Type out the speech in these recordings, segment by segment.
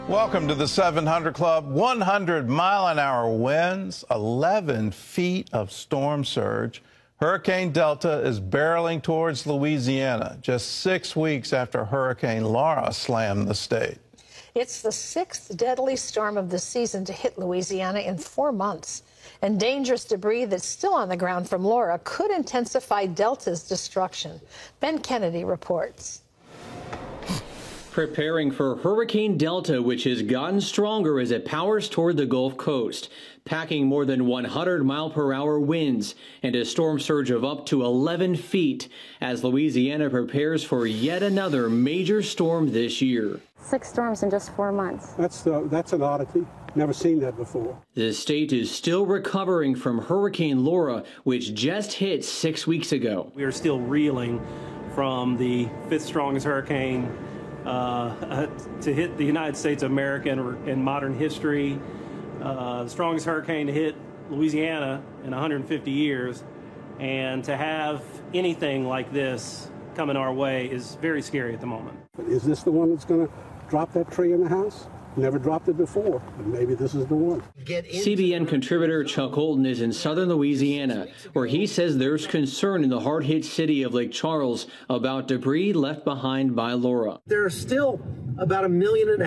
Welcome to the 700 Club. 100-mile-an-hour winds, 11 feet of storm surge. Hurricane Delta is barreling towards Louisiana just 6 weeks after Hurricane Laura slammed the state. It's the sixth deadly storm of the season to hit Louisiana in 4 months. And dangerous debris that's still on the ground from Laura could intensify Delta's destruction. Ben Kennedy reports. Preparing for Hurricane Delta, which has gotten stronger as it powers toward the Gulf Coast, packing more than 100-mile-per-hour winds and a storm surge of up to 11 feet as Louisiana prepares for yet another major storm this year. 6 storms in just 4 months. That's an oddity. Never seen that before. The state is still recovering from Hurricane Laura, which just hit 6 weeks ago. We are still reeling from the 5th strongest hurricane to hit the United States of America in modern history, the strongest hurricane to hit Louisiana in 150 years, and to have anything like this coming our way is very scary at the moment. Is this the one that's going to drop that tree in the house? Never dropped it before, but maybe this is the one. CBN contributor Chuck Holton is in southern Louisiana, where he says there's concern in the hard-hit city of Lake Charles about debris left behind by Laura. There are still about 1.5 million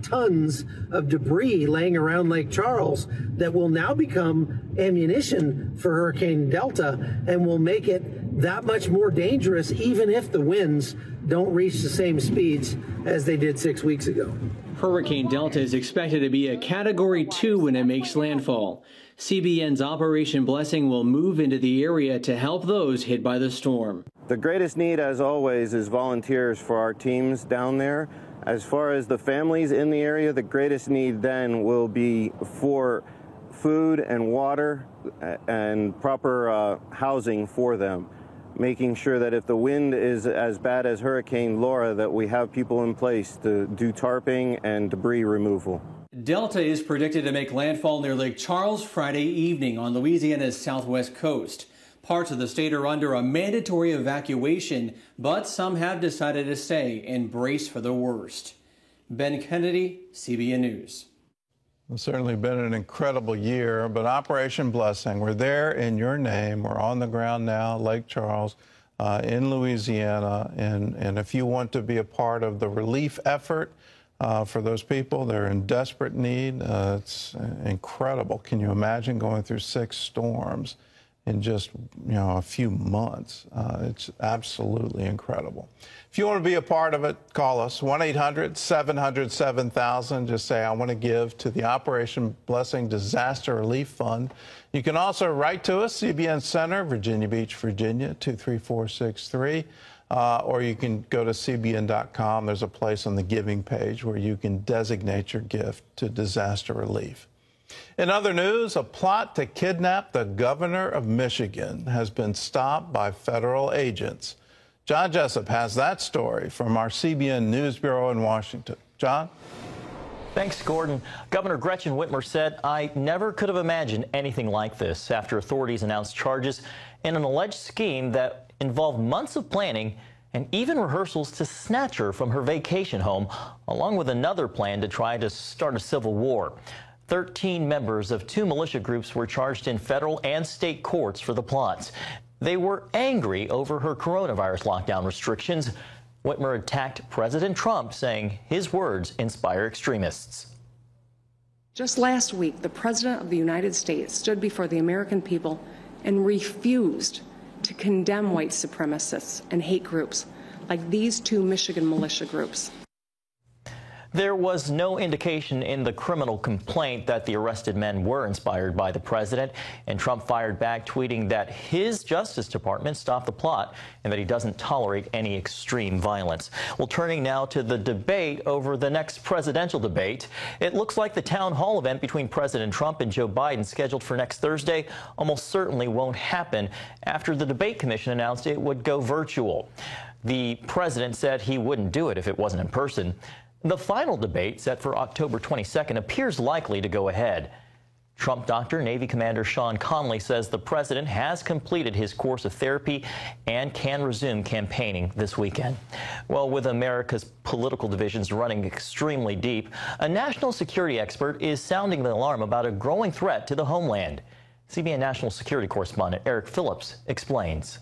tons of debris laying around Lake Charles that will now become ammunition for Hurricane Delta and will make it that much more dangerous, even if the winds don't reach the same speeds as they did 6 weeks ago. Hurricane Delta is expected to be a Category 2 when it makes landfall. CBN's Operation Blessing will move into the area to help those hit by the storm. The greatest need, as always, is volunteers for our teams down there. As far as the families in the area, the greatest need then will be for food and water and proper housing for them, making sure that if the wind is as bad as Hurricane Laura, that we have people in place to do tarping and debris removal. Delta is predicted to make landfall near Lake Charles Friday evening on Louisiana's southwest coast. Parts of the state are under a mandatory evacuation, but some have decided to stay and brace for the worst. Ben Kennedy, CBN News. It's certainly been an incredible year, but Operation Blessing, we're there in your name. We're on the ground now, Lake Charles, in Louisiana. And if you want to be a part of the relief effort for those people, they're in desperate need. It's incredible. Can you imagine going through 6 storms in just, a few months? It's absolutely incredible. If you want to be a part of it, call us, 1-800-700-7000. Just say, I want to give to the Operation Blessing Disaster Relief Fund. You can also write to us, CBN Center, Virginia Beach, Virginia, 23463. Or you can go to cbn.com. There's a place on the giving page where you can designate your gift to disaster relief. In other news, a plot to kidnap the governor of Michigan has been stopped by federal agents. John Jessup has that story from our CBN News Bureau in Washington. John? Thanks, Gordon. Governor Gretchen Whitmer said, I never could have imagined anything like this after authorities announced charges in an alleged scheme that involved months of planning and even rehearsals to snatch her from her vacation home, along with another plan to try to start a civil war. 13 members of 2 militia groups were charged in federal and state courts for the plots. They were angry over her coronavirus lockdown restrictions. Whitmer attacked President Trump, saying his words inspire extremists. Just last week, the President of the United States stood before the American people and refused to condemn white supremacists and hate groups like these 2 Michigan militia groups. There was no indication in the criminal complaint that the arrested men were inspired by the president, and Trump fired back, tweeting that his Justice Department stopped the plot and that he doesn't tolerate any extreme violence. Well, turning now to the debate over the next presidential debate, it looks like the town hall event between President Trump and Joe Biden, scheduled for next Thursday, almost certainly won't happen after the debate commission announced it would go virtual. The president said he wouldn't do it if it wasn't in person. The final debate, set for October 22nd, appears likely to go ahead. Trump doctor Navy Commander Sean Conley says the president has completed his course of therapy and can resume campaigning this weekend. Well, with America's political divisions running extremely deep, a national security expert is sounding the alarm about a growing threat to the homeland. CBN national security correspondent Eric Phillips explains.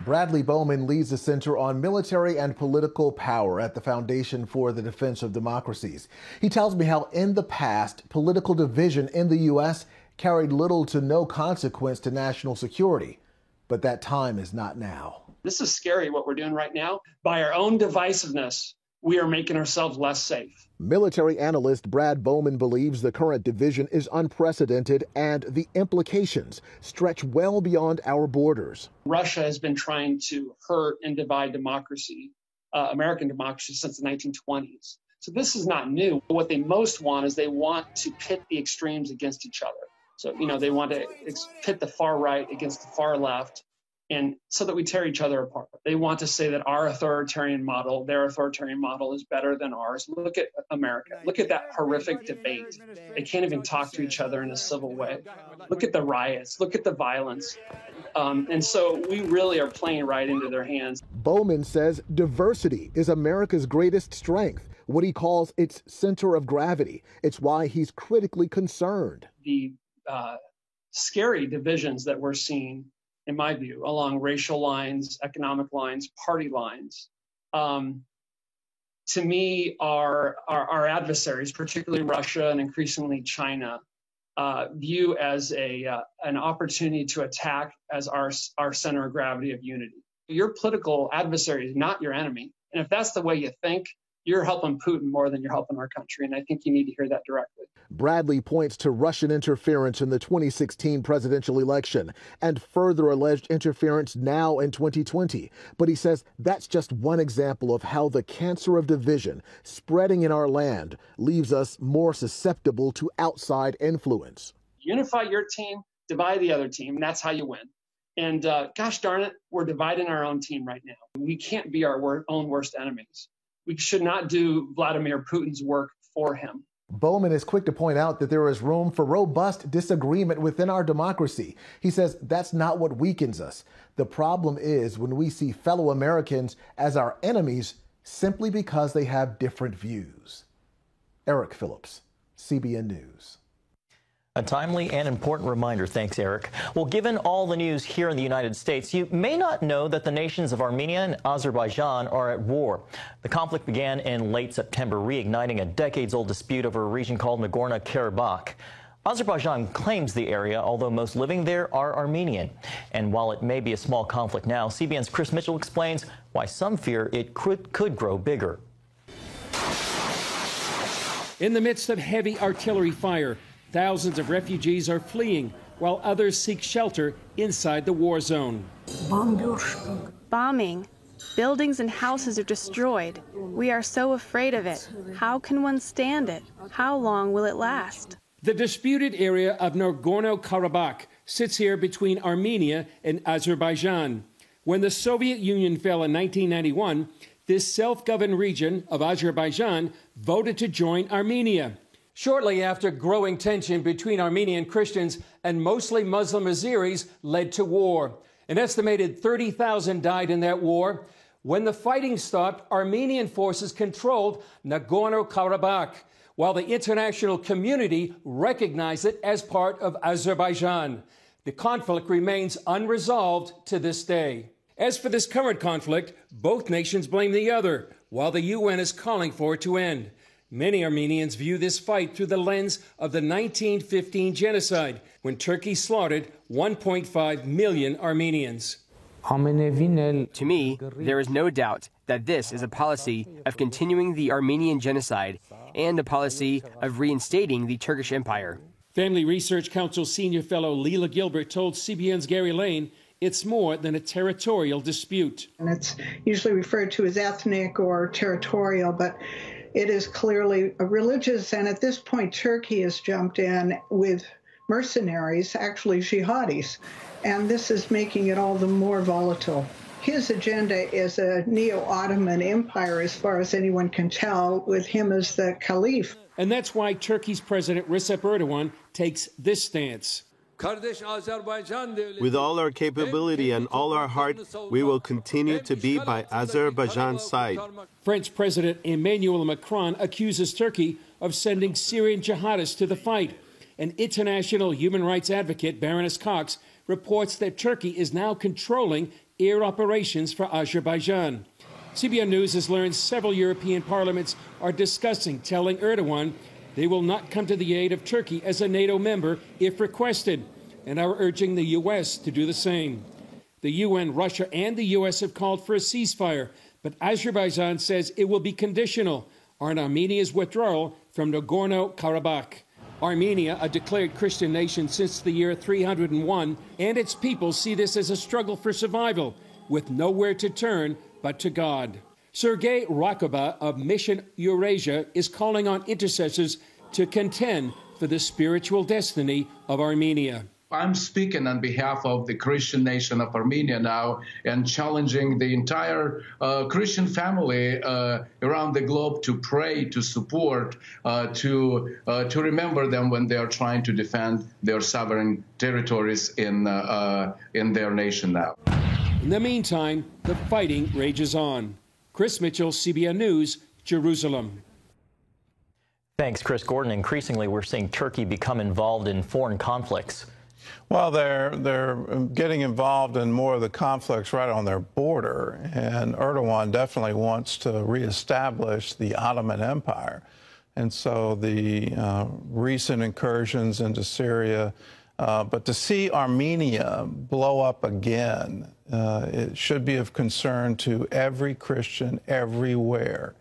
Bradley Bowman leads the Center on Military and Political Power at the Foundation for the Defense of Democracies. He tells me how in the past, political division in the U.S. carried little to no consequence to national security. But that time is not now. This is scary what we're doing right now. By our own divisiveness, we are making ourselves less safe. Military analyst Brad Bowman believes the current division is unprecedented and the implications stretch well beyond our borders. Russia has been trying to hurt and divide democracy, American democracy, since the 1920s. So this is not new. What they most want is they want to pit the extremes against each other. So, they want to pit the far right against the far left, and so that we tear each other apart. They want to say that our authoritarian model, their authoritarian model, is better than ours. Look at America. Look at that horrific debate. They can't even talk to each other in a civil way. Look at the riots. Look at the violence. And so we really are playing right into their hands. Bowman says diversity is America's greatest strength, what he calls its center of gravity. It's why he's critically concerned. The scary divisions that we're seeing, in my view, along racial lines, economic lines, party lines, to me, our adversaries, particularly Russia and increasingly China, view as an opportunity to attack as our center of gravity of unity. Your political adversary is not your enemy. And if that's the way you think, you're helping Putin more than you're helping our country. And I think you need to hear that directly. Bradley points to Russian interference in the 2016 presidential election and further alleged interference now in 2020. But he says that's just one example of how the cancer of division spreading in our land leaves us more susceptible to outside influence. Unify your team, divide the other team, and that's how you win. And gosh darn it, we're dividing our own team right now. We can't be our own worst enemies. We should not do Vladimir Putin's work for him. Bowman is quick to point out that there is room for robust disagreement within our democracy. He says that's not what weakens us. The problem is when we see fellow Americans as our enemies simply because they have different views. Eric Phillips, CBN News. A timely and important reminder. Thanks, Eric. Well, given all the news here in the United States, you may not know that the nations of Armenia and Azerbaijan are at war. The conflict began in late September, reigniting a decades-old dispute over a region called Nagorno-Karabakh. Azerbaijan claims the area, although most living there are Armenian. And while it may be a small conflict now, CBN's Chris Mitchell explains why some fear it could grow bigger. In the midst of heavy artillery fire, thousands of refugees are fleeing, while others seek shelter inside the war zone. Bombing. Buildings and houses are destroyed. We are so afraid of it. How can one stand it? How long will it last? The disputed area of Nagorno-Karabakh sits here between Armenia and Azerbaijan. When the Soviet Union fell in 1991, this self-governed region of Azerbaijan voted to join Armenia. Shortly after, growing tension between Armenian Christians and mostly Muslim Azeris led to war. An estimated 30,000 died in that war. When the fighting stopped, Armenian forces controlled Nagorno-Karabakh, while the international community recognized it as part of Azerbaijan. The conflict remains unresolved to this day. As for this current conflict, both nations blame the other, while the UN is calling for it to end. Many Armenians view this fight through the lens of the 1915 genocide, when Turkey slaughtered 1.5 million Armenians. To me, there is no doubt that this is a policy of continuing the Armenian genocide and a policy of reinstating the Turkish Empire. Family Research Council senior fellow Leela Gilbert told CBN's Gary Lane it's more than a territorial dispute. And it's usually referred to as ethnic or territorial, but it is clearly a religious, and at this point, Turkey has jumped in with mercenaries, actually jihadis, and this is making it all the more volatile. his agenda is a neo-Ottoman empire, as far as anyone can tell, with him as the caliph. And that's why Turkey's President Recep Erdogan takes this stance. With all our capability and all our heart, we will continue to be by Azerbaijan's side. French President Emmanuel Macron accuses Turkey of sending Syrian jihadists to the fight. And international human rights advocate Baroness Cox reports that Turkey is now controlling air operations for Azerbaijan. CBN News has learned several European parliaments are discussing telling Erdogan they will not come to the aid of Turkey as a NATO member if requested, and are urging the U.S. to do the same. The UN, Russia, and the U.S. have called for a ceasefire, but Azerbaijan says it will be conditional on Armenia's withdrawal from Nagorno-Karabakh. Armenia, a declared Christian nation since the year 301, and its people see this as a struggle for survival, with nowhere to turn but to God. Sergei Rakova of Mission Eurasia is calling on intercessors to contend for the spiritual destiny of Armenia. I'm speaking on behalf of the Christian nation of Armenia now and challenging the entire Christian family around the globe to pray, to support, to remember them when they are trying to defend their sovereign territories in their nation now. In the meantime, the fighting rages on. Chris Mitchell, CBN News, Jerusalem. Thanks, Chris Gordon. Increasingly, we're seeing Turkey become involved in foreign conflicts. Well, they're getting involved in more of the conflicts right on their border, and Erdogan definitely wants to reestablish the Ottoman Empire. And so the recent incursions into Syria, but to see Armenia blow up again, it should be of concern to every Christian everywhere.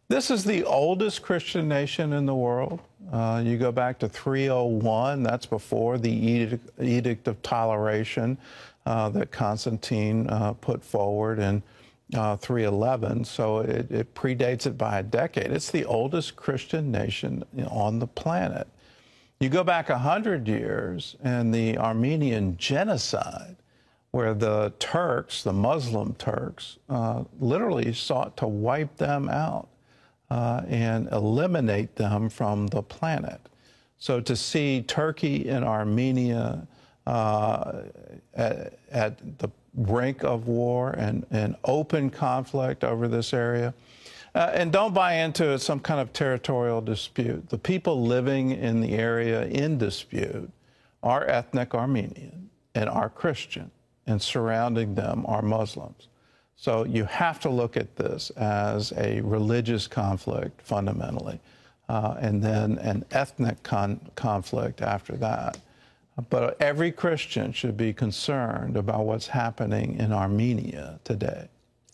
This is the oldest Christian nation in the world. You go back to 301, that's before the Edict of Toleration that Constantine put forward in 311. So it predates it by a decade. It's the oldest Christian nation on the planet. You go back 100 years and the Armenian genocide, where the Turks, the Muslim Turks, literally sought to wipe them out and eliminate them from the planet. So to see Turkey and Armenia at the brink of war and open conflict over this area, and don't buy into some kind of territorial dispute. The people living in the area in dispute are ethnic Armenian and are Christian, and surrounding them are Muslims. So you have to look at this as a religious conflict fundamentally, and then an ethnic conflict after that. But every Christian should be concerned about what's happening in Armenia today.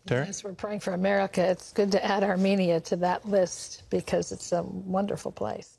Terry? Yes, we're praying for America. It's good to add Armenia to that list because it's a wonderful place.